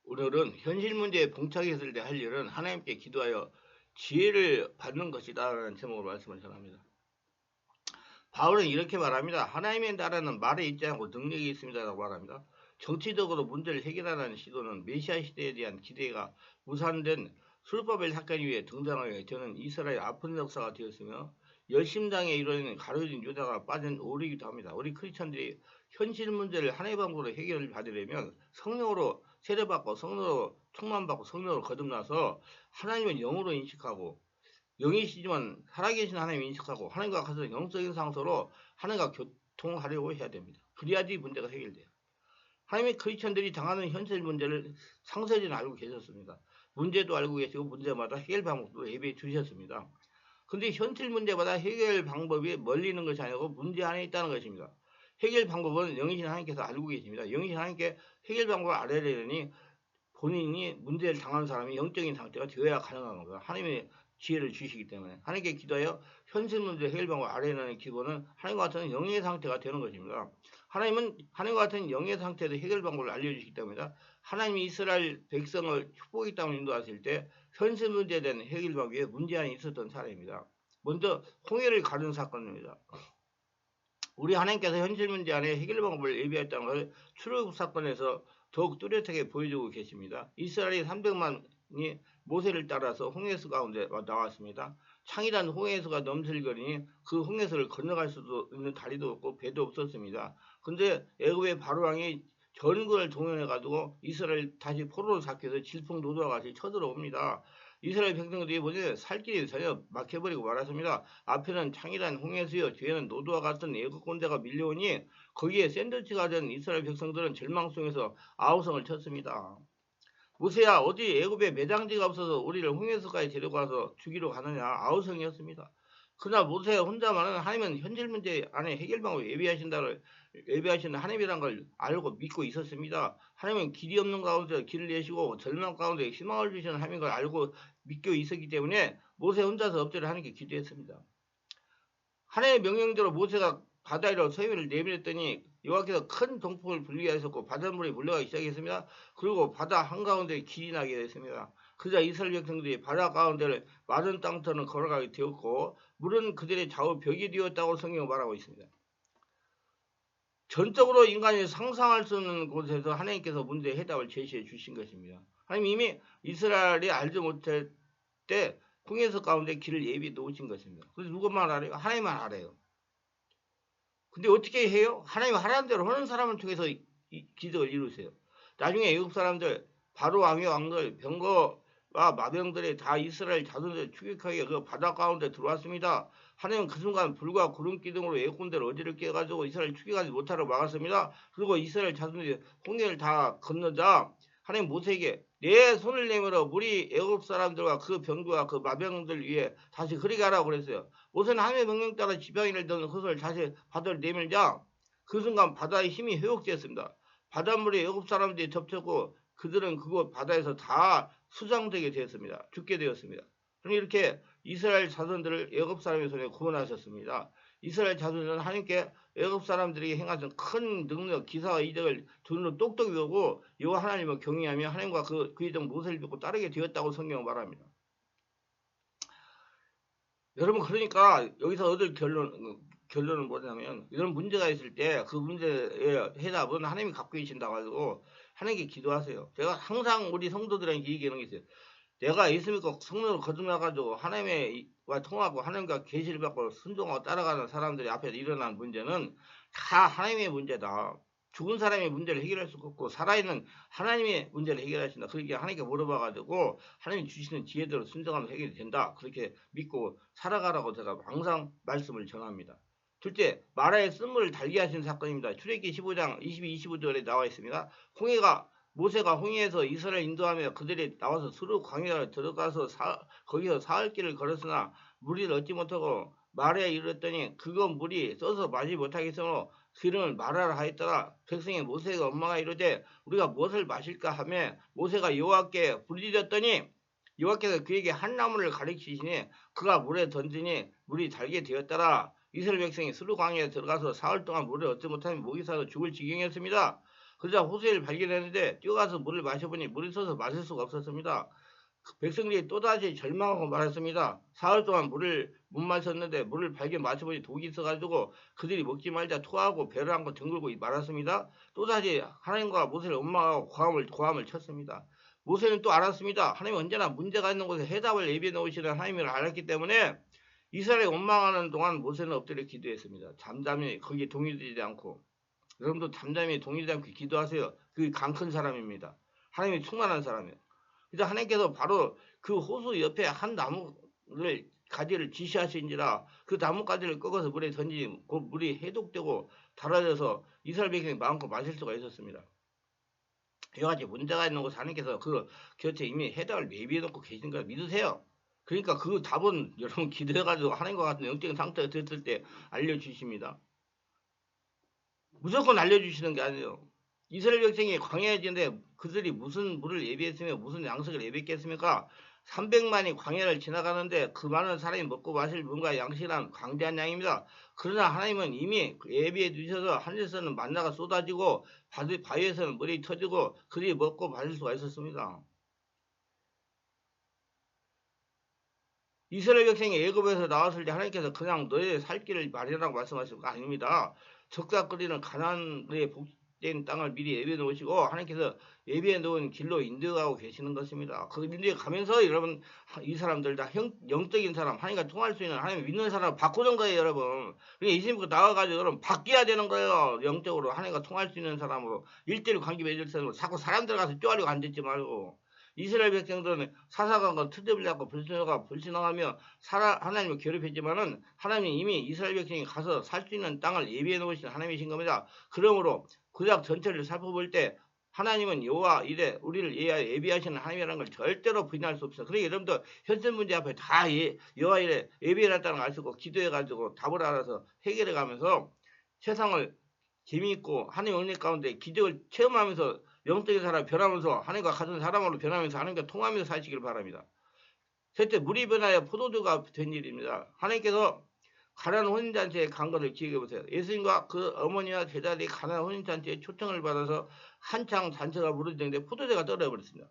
오늘은 현실 문제에 봉착했을 때 할 일은 하나님께 기도하여 지혜를 받는 것이다라는 제목으로 말씀을 전합니다. 바울은 이렇게 말합니다. 하나님의 나라는 말에 있지 않고 능력이 있습니다라고 말합니다. 정치적으로 문제를 해결하는 시도는 메시아 시대에 대한 기대가 무산된 술바벨 사건 이후에 등장하여 저는 이스라엘 아픈 역사가 되었으며 열심당에 이르는 가려진 유다가 빠진 오류이기도 합니다. 우리 크리스천들이 현실 문제를 하나의 방법으로 해결을 받으려면 성령으로 세례받고 성령으로 충만받고 성령으로 거듭나서 하나님을 영으로 인식하고 영이시지만 살아계신 하나님 인식하고 하나님과 같은 영적인 상태로 하나님과 교통하려고 해야 됩니다. 그래야지 문제가 해결돼요. 하나님의 크리스천들이 당하는 현실 문제를 상세히 알고 계셨습니다. 문제도 알고 계시고 문제마다 해결 방법도 예비해 주셨습니다. 근데 현실 문제마다 해결 방법이 멀리 있는 것이 아니고 문제 안에 있다는 것입니다. 해결 방법은 영이신 하나님께서 알고 계십니다. 영이신 하나님께 해결 방법을 알아내려니 본인이 문제를 당한 사람이 영적인 상태가 되어야 가능한 겁니다. 하나님의 지혜를 주시기 때문에 하나님께 기도하여 현실 문제 해결 방법을 알아내는 기본은 하나님과 같은 영의 상태가 되는 것입니다. 하나님은 하나님과 같은 영의 상태에서 해결 방법을 알려주시기 때문에 하나님이 이스라엘 백성을 축복의 땅을 인도하실 때 현실 문제에 대한 해결 방법에 문제안이 있었던 사례입니다. 먼저 홍해를 가른 사건입니다. 우리 하나님께서 현실 문제 안에 해결 방법을 예비했다는 것을 출애굽 사건에서 더욱 뚜렷하게 보여주고 계십니다. 이스라엘이 300만이 모세를 따라서 홍해수 가운데 나왔습니다. 창이란 홍해수가 넘실거리니 그 홍해수를 건너갈 수도 있는 다리도 없고 배도 없었습니다. 근데 애굽의 바로왕이 전군을 동원해가지고 이스라엘 다시 포로로 잡혀서 질풍노도와 같이 쳐들어옵니다. 이스라엘 백성들이 보니 살 길이 전혀 막혀버리고 말았습니다. 앞에는 창이란 홍해수여 뒤에는 노도와 같은 애국 군대가 밀려오니 거기에 샌드위치가 된 이스라엘 백성들은 절망 속에서 아우성을 쳤습니다. 모세야 어디 애굽에 매장지가 없어서 우리를 홍해수까지 데려가서 죽이러 가느냐 아우성이었습니다. 그러나 모세 혼자만은 하나님은 현실 문제 안에 해결 방법을 예비하시는 하나님이란 걸 알고 믿고 있었습니다. 하나님은 길이 없는 가운데 길을 내시고 절망 가운데 희망을 주시는 하나님인 걸 알고 믿고 있었기 때문에 모세 혼자서 엎드려 하나님께 기도했습니다. 하나님의 명령대로 모세가 바다 위로 쇠미를 내밀었더니 여호와께서 큰 동풍을 불게 하셨고 바닷물이 물러가기 시작했습니다. 그리고 바다 한가운데 길이 나게 됐습니다. 그러자 이스라엘 백성들이 바다 가운데를 마른 땅터는 걸어가게 되었고 물은 그들의 좌우 벽이 되었다고 성경은 말하고 있습니다. 전적으로 인간이 상상할 수 없는 곳에서 하나님께서 문제의 해답을 제시해 주신 것입니다. 하나님 이미 이스라엘이 알지 못할 때 홍해서 가운데 길을 예비해 놓으신 것입니다. 그래서 누구만 알아요? 하나님만 알아요. 근데 어떻게 해요? 하나님 하라는 대로 하는 사람을 통해서 기적을 이루세요. 나중에 애국 사람들, 바로 왕의 왕들, 병거와 마병들이 다 이스라엘 자손들 추격하게 그 바다 가운데 들어왔습니다. 하나님은 그 순간 불과 구름 기둥으로 애국군대를 어지럽게 해가지고 이스라엘 추격하지 못하도록 막았습니다. 그리고 이스라엘 자손들이 홍해를 다 건너자 하나님 모세에게 내 손을 내밀어 물이 애굽 사람들과 그 병거와 그 마병들 위에 다시 흐르게 하라고 그랬어요. 모세는 하나님의 명령 따라 지팡이를 드는 헛을 다시 바다를 내밀자 그 순간 바다의 힘이 회복되었습니다. 바닷물이 애굽 사람들이 덮쳤고 그들은 그곳 바다에서 다 수장되게 되었습니다. 죽게 되었습니다. 그럼 이렇게 이스라엘 자손들을 애굽 사람의 손에 구원하셨습니다. 이스라엘 자손들은 하나님께 애굽 사람들이 행하신 큰 능력, 기사와 이적을 눈으로 똑똑히 보고 여호와 하나님을 경외하며 하나님과 그 이정 모세를 믿고 따르게 되었다고 성경은 말합니다. 여러분 그러니까 여기서 얻을 결론은 뭐냐면 이런 문제가 있을 때 그 문제의 해답은 하나님이 갖고 계신다고 가지고 하나님께 기도하세요. 제가 항상 우리 성도들에게 얘기하는 게 있어요. 내가 예수 믿고 성령으로 거듭나가지고 하나님과 통하고 하나님과 계시를 받고 순종하고 따라가는 사람들이 앞에서 일어난 문제는 다 하나님의 문제다. 죽은 사람의 문제를 해결할 수 없고 살아있는 하나님의 문제를 해결하신다. 그렇게 하나님께 물어봐가지고 하나님이 주시는 지혜대로 순종하면 해결이 된다. 그렇게 믿고 살아가라고 제가 항상 말씀을 전합니다. 둘째, 마라의 쓴물을 달게 하신 사건입니다. 출애굽기 15장 22, 25절에 나와 있습니다. 모세가 홍해에서 이스라엘 인도하며 그들이 나와서 수르 광야를 들어가서 거기서 사흘 길을 걸었으나 물을 얻지 못하고 마라에 이르렀더니 그거 물이 써서 마시지 못하겠으므로 기름을 마라라 하였더라. 백성이 모세가 엄마가 이르되 우리가 무엇을 마실까 하며 모세가 여호와께 부르짖었더니 여호와께서 그에게 한 나무를 가르치시니 그가 물에 던지니 물이 달게 되었더라. 이스라엘 백성이 수르 광야에 들어가서 사흘 동안 물을 얻지 못하며 목이 사서 죽을 지경이었습니다. 그러자 호수를 발견했는데 뛰어가서 물을 마셔보니 물이 써서 마실 수가 없었습니다. 백성들이 또다시 절망하고 말았습니다. 사흘 동안 물을 못 마셨는데 물을 발견 마셔보니 독이 있어가지고 그들이 먹지 말자 토하고 배를 안고 뒹굴고 말았습니다. 또다시 하나님과 모세를 원망하고 고함을 쳤습니다. 모세는 또 알았습니다. 하나님은 언제나 문제가 있는 곳에 해답을 예비해 놓으시는 하나님을 알았기 때문에 이스라엘이 원망하는 동안 모세는 엎드려 기도했습니다. 잠잠히 거기에 동의되지 않고. 여러분도 잠잠히 동의되지 않고 기도하세요. 그 강 큰 사람입니다. 하나님이 충만한 사람이에요. 그래서 하나님께서 바로 그 호수 옆에 한 나무를 가지를 지시하신지라 그 나뭇가지를 꺾어서 물에 던지니 그 물이 해독되고 달아져서 이스라엘 백성이 마음껏 마실 수가 있었습니다. 이와 같이 문제가 있는 곳 하나님께서 그 곁에 이미 해답을 예비해 놓고 계신 걸 믿으세요. 그러니까 그 답은 여러분 기도해가지고 하나님과 같은 영적인 상태가 됐을 때 알려주십니다. 무조건 알려주시는 게 아니에요. 이스라엘 백성이 광야에 지는데 그들이 무슨 물을 예비했으며 무슨 양식을 예비했겠습니까? 300만이 광야를 지나가는데 그 많은 사람이 먹고 마실 물과 양식이란 광대한 양입니다. 그러나 하나님은 이미 예비해 두셔서 하늘에서는 만나가 쏟아지고 바위에서는 물이 터지고 그들이 먹고 마실 수가 있었습니다. 이스라엘 백성이 애굽에서 나왔을 때 하나님께서 그냥 너의 살 길을 마련하라고 말씀하신 거 아닙니다. 적자거리는 가나안의 복된 땅을 미리 예비해 놓으시고 하나님께서 예비해 놓은 길로 인도하고 계시는 것입니다. 그 인도에 가면서 여러분 이 사람들 다 영적인 사람 하나님과 통할 수 있는 하나님 믿는 사람 바꾸는 거예요, 여러분. 그러니까 예수님께 나와가지고 여러분 바뀌어야 되는 거예요. 영적으로 하나님과 통할 수 있는 사람으로 1대1 관계 맺을 사람으로 자꾸 사람들 가서 쪼아리고 앉지 말고. 이스라엘 백성들은 사사관과 트집을 잡고 불신하며 하나님을 괴롭혔지만은 하나님이 이미 이스라엘 백성이 가서 살 수 있는 땅을 예비해 놓으신 하나님이신 겁니다. 그러므로 구약 전체를 살펴볼 때 하나님은 여호와 이래 우리를 예비하시는 하나님이라는 걸 절대로 부인할 수 없어요. 그러니까 여러분들 현실 문제 앞에 다 여호와 이래 예비해놨다는 걸 알 수 있고 기도해가지고 답을 알아서 해결해가면서 세상을 재미있고 하나님의 은혜 가운데 기적을 체험하면서 영적인 사람 변하면서 하나님과 같은 사람으로 변하면서 하나님과 통하면서 사시길 바랍니다. 셋째, 물이 변하여 포도주가 된 일입니다. 하나님께서 가나안 혼인잔치에 간 것을 기억해보세요. 예수님과 그 어머니와 제자들이 가나안 혼인잔치에 초청을 받아서 한창 잔치가 무르지는데 포도주가 떨어져버렸습니다.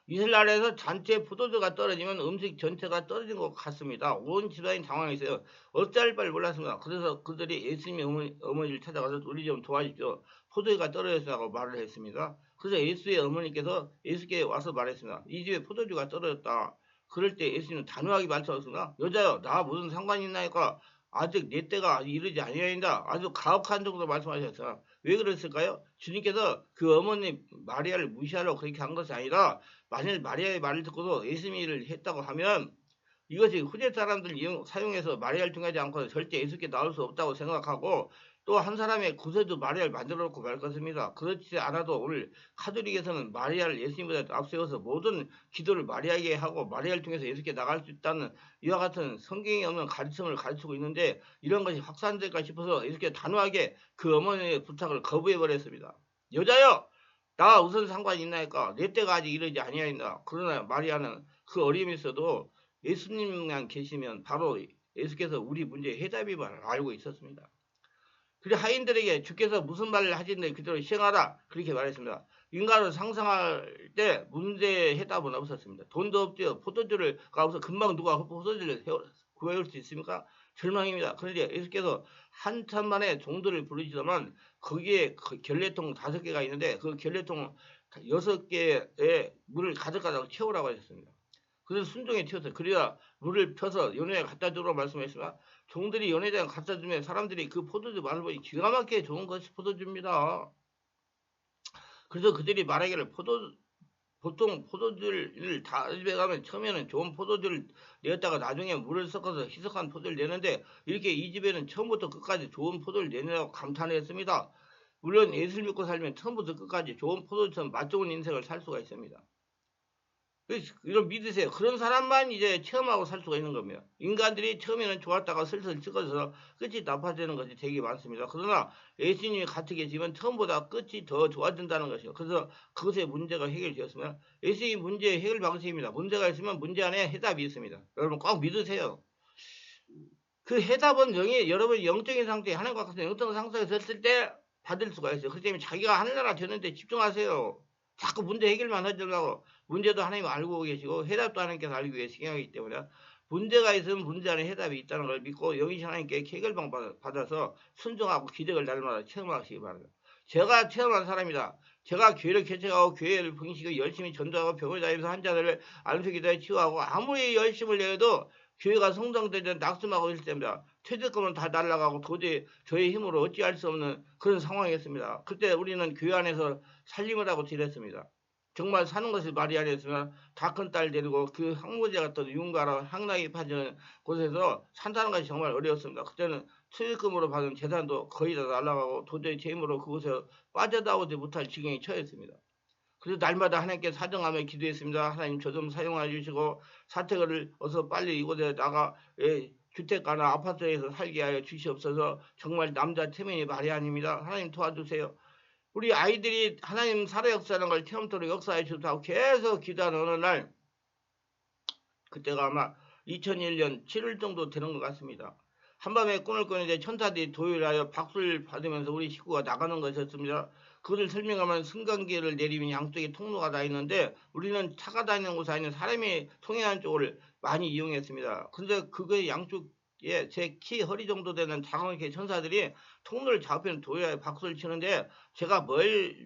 이슬라엘에서 잔치에 포도주가 떨어지면 음식 전체가 떨어진 것 같습니다. 온 집안이 당황했어요. 어찌할 바를 몰랐습니다. 그래서 그들이 예수님의 어머니를 찾아가서 우리 좀 도와주십시오. 포도주가 떨어졌다고 말을 했습니다. 그래서 예수의 어머니께서 예수께 와서 말했습니다. 이 집에 포도주가 떨어졌다. 그럴 때 예수님은 단호하게 말씀하셨습니다. 여자여 나 무슨 상관이 있나이까 아직 내 때가 이르지 아니하인다. 아주 가혹한 정도로 말씀하셨어요. 왜 그랬을까요? 주님께서 그 어머니 마리아를 무시하려고 그렇게 한 것이 아니라 만일 마리아의 말을 듣고도 예수님을 했다고 하면 이것이 후대 사람들 사용해서 마리아를 통하지 않고는 절대 예수께 나올 수 없다고 생각하고 또 한 사람의 구세주 마리아를 만들어 놓고 말 것입니다. 그렇지 않아도 오늘 카톨릭에서는 마리아를 예수님보다 앞세워서 모든 기도를 마리아에게 하고 마리아를 통해서 예수께 나갈 수 있다는 이와 같은 성경에 없는 가르침을 가르치고 있는데 이런 것이 확산될까 싶어서 예수께 단호하게 그 어머니의 부탁을 거부해버렸습니다. 여자여 나 무슨 상관이 있나이까 내 때가 아직 이르지 아니하인다. 그러나 마리아는 그 어림이 있어도 예수님만 계시면 바로 예수께서 우리 문제의 해답임을 알고 있었습니다. 그리고 하인들에게 주께서 무슨 말을 하시는데 그대로 시행하라 그렇게 말했습니다. 인간을 상상할 때 문제의 해답은 없었습니다. 돈도 없죠. 포도주를 가서 금방 누가 포도주를 구해올 수 있습니까? 절망입니다. 그런데 예수께서 한참 만에 종들을 부르시더만 거기에 결례통 5개가 있는데 그 결례통 6개의 물을 가득가득 채우라고 하셨습니다. 그래서 순종에 튀었어요. 그래야 물을 펴서 연회에 갖다 주라고 말씀했습니다. 종들이 연회장에 갖다 주면 사람들이 그 포도주 맛을 보니 기가 막히게 좋은 것이 포도주입니다. 그래서 그들이 말하기를 보통 포도주를 다 집에 가면 처음에는 좋은 포도주를 내었다가 나중에 물을 섞어서 희석한 포도를 내는데 이렇게 이 집에는 처음부터 끝까지 좋은 포도를 내느라고 감탄했습니다. 물론 예수를 믿고 살면 처음부터 끝까지 좋은 포도주처럼 맛 좋은 인생을 살 수가 있습니다. 이걸 믿으세요. 그런 사람만 이제 체험하고 살 수가 있는 겁니다. 인간들이 처음에는 좋았다가 슬슬 찍어서 끝이 나빠지는 것이 되게 많습니다. 그러나 예수님이 같이 계시면 처음보다 끝이 더 좋아진다는 것이요. 그래서 그것의 문제가 해결되었으면 예수님이 문제의 해결 방식입니다. 문제가 있으면 문제 안에 해답이 있습니다. 여러분 꼭 믿으세요. 그 해답은 여러분 영적인 상태, 하나님과 같은 영적인 상태에 섰을 때 받을 수가 있어요. 그렇기 때문에 자기가 하늘나라 되는데 집중하세요. 자꾸 문제 해결만 하려고. 문제도 하나님 알고 계시고 해답도 하나님께서 알고 계시기 때문에 문제가 있으면 문제 안에 해답이 있다는 걸 믿고 영이신 하나님께 해결방 받아서 순종하고 기적을 날마다 체험하시기 바랍니다. 제가 체험한 사람이다. 제가 교회를 개척하고 교회를 분식하고 열심히 전도하고 병을 다니면서 환자들을 안수기도에 치유하고 아무리 열심을 내도 교회가 성장되지 낙심하고 있을 때입니다. 퇴직금은 다 날아가고 도저히 저의 힘으로 어찌할 수 없는 그런 상황이었습니다. 그때 우리는 교회 안에서 살림을 하고 지냈습니다. 정말 사는 것이 말이 아니었으면 다 큰 딸 데리고 그 항모제 같은 윤가라 항락이 파지는 곳에서 산다는 것이 정말 어려웠습니다. 그때는 퇴직금으로 받은 재산도 거의 다 날아가고 도저히 제 힘으로 그곳에서 빠져나오지 못할 지경에 처했습니다. 그래서 날마다 하나님께 사정하며 기도했습니다. 하나님 저 좀 사용해 주시고 사택을 어서 빨리 이곳에 나가 주택가나 아파트에서 살게 하여 주시옵소서. 정말 남자 체면이 말이 아닙니다. 하나님 도와주세요. 우리 아이들이 하나님 살아 역사하는 걸 체험토록 역사해 주다고 계속 기도하는 어느 날 그때가 아마 2001년 7월 정도 되는 것 같습니다. 한밤에 꿈을 꾸는데 천사들이 도율하여 박수를 받으면서 우리 식구가 나가는 것이었습니다. 그것을 설명하면 승강기를 내리면 양쪽에 통로가 다 있는데 우리는 차가 다니는 곳이 아닌 사람이 통행하는 쪽을 많이 이용했습니다. 그런데 그거의 양쪽에 제 키 허리 정도 되는 장엄하게 천사들이 통로를 잡히는 도율하여 박수를 치는데 제가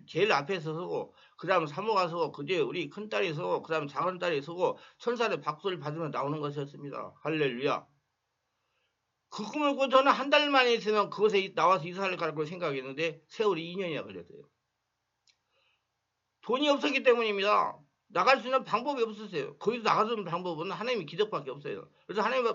제일 앞에 서고 그 다음 사모가 서고 그제 우리 큰딸이 서고 그 다음 작은딸이 서고 천사의 박수를 받으며 나오는 것이었습니다. 할렐루야. 그 꿈을 꾸고 저는 한 달 만에 있으면 그곳에 나와서 이사를 갈 걸 생각했는데 세월이 2년이나 걸렸어요. 돈이 없었기 때문입니다. 나갈 수 있는 방법이 없었어요. 거기서 나갈 수 있는 방법은 하나님의 기적밖에 없어요. 그래서 하나님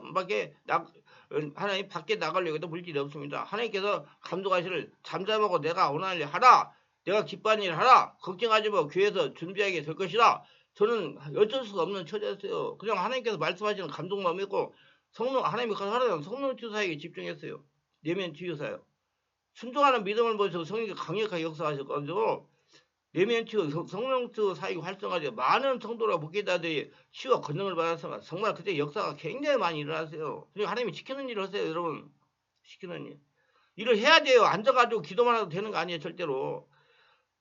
밖에 나가려고 해도 물질이 없습니다. 하나님께서 감독하시를 잠잠하고 내가 원하는 일 하라. 내가 기뻐하는 일 하라. 걱정하지 마. 교회에서 준비하게 될 것이다. 저는 어쩔 수가 없는 처지였어요. 그냥 하나님께서 말씀하시는 감동만 믿고 하나님이 하라는 성령 치유사에게 집중했어요. 내면 치유사요. 순종하는 믿음을 보여서 성령이 강력하게 역사하셔가지고 내면 치유, 성령 치유사에게 활성화되어 많은 성도가 목회자들이 치유와 권능을 받았습니다. 정말 그때 역사가 굉장히 많이 일어났어요. 그리고 하나님이 시키는 일을 하세요, 여러분. 시키는 일. 일을 해야 돼요. 앉아가지고 기도만 해도 되는 거 아니에요, 절대로.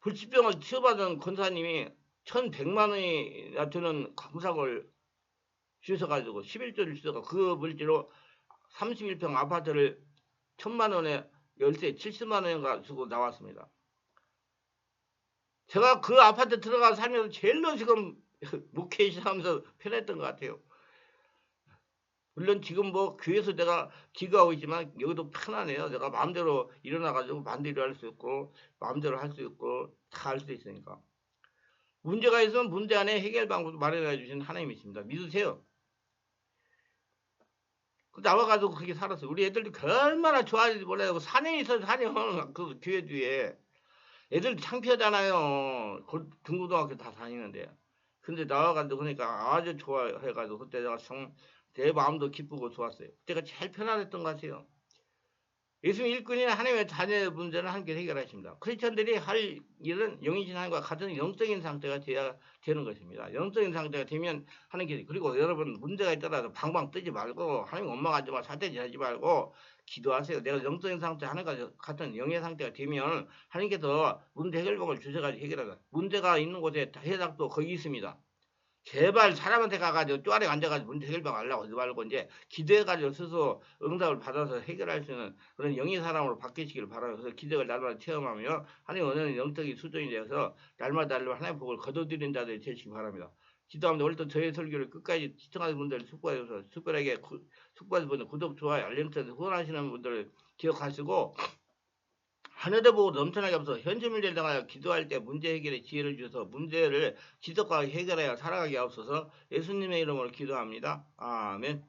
불치병을 치유받은 권사님이 1,100만 원이나 되는 감사를 주셔가지고 11조를 주셔서 그 물질로 31평 아파트를 1,000만 원에 열세 70만 원인가 주고 나왔습니다. 제가 그 아파트 들어가서 살면서 제일로 지금 목회 시작하면서 편했던 것 같아요. 물론 지금 뭐 교회에서 내가 기도하고 있지만 여기도 편하네요. 내가 마음대로 일어나가지고 마음대로 할 수 있고 마음대로 할 수 있고 다 할 수 있으니까. 문제가 있으면 문제 안에 해결 방법도 마련해 주신 하나님이 있습니다. 믿으세요. 나와가지고 그렇게 살았어요. 우리 애들도 얼마나 좋아하는지 몰라요. 산에 있어서 산에 그 교회 뒤에 애들 창피하잖아요. 중고등학교 다 다니는데. 근데 나와가지고 그러니까 아주 좋아해가지고 그때 내가 내 마음도 기쁘고 좋았어요. 그때가 제일 편안했던 것 같아요. 예수 일꾼이나 하나님의 자녀의 문제는 함께 해결하십니다. 크리스천들이 할 일은 영이신 하나님과 같은 영적인 상태가 돼야 되는 것입니다. 영적인 상태가 되면 하나님께 그리고 여러분 문제가 있더라도 방방 뜨지 말고 하나님 원망하지 말고 사태질하지 말고 기도하세요. 내가 영적인 상태 하나님과 같은 영의 상태가 되면 하나님께서 문제 해결법을 주셔가지고 해결하다. 문제가 있는 곳에 해답도 거기 있습니다. 제발 사람한테 가가지고 쪼아리 앉아가지고 문제 해결방 하려고 하지 말고 이제 기도해가지고 스스로 응답을 받아서 해결할 수 있는 그런 영의 사람으로 바뀌시길 바라면서 기적을 날마다 체험하며 하나님 원하는 영적인 수준이 되어서 날마다 하나님 복을 거둬들이는 자들이 되시기 바랍니다. 기도합니다. 오늘도 저의 설교를 끝까지 시청하는 분들 숙고해서 특별하게 숙고하는 분들 구독, 좋아요, 알림 설정 후원하시는 분들을 기억하시고 하늘에 보고 넘쳐나게 없어 현재 문제를 당하여 기도할 때 문제 해결의 지혜를 주셔서 문제를 지속과 해결하여 살아가게 하옵소서. 예수님의 이름으로 기도합니다. 아멘.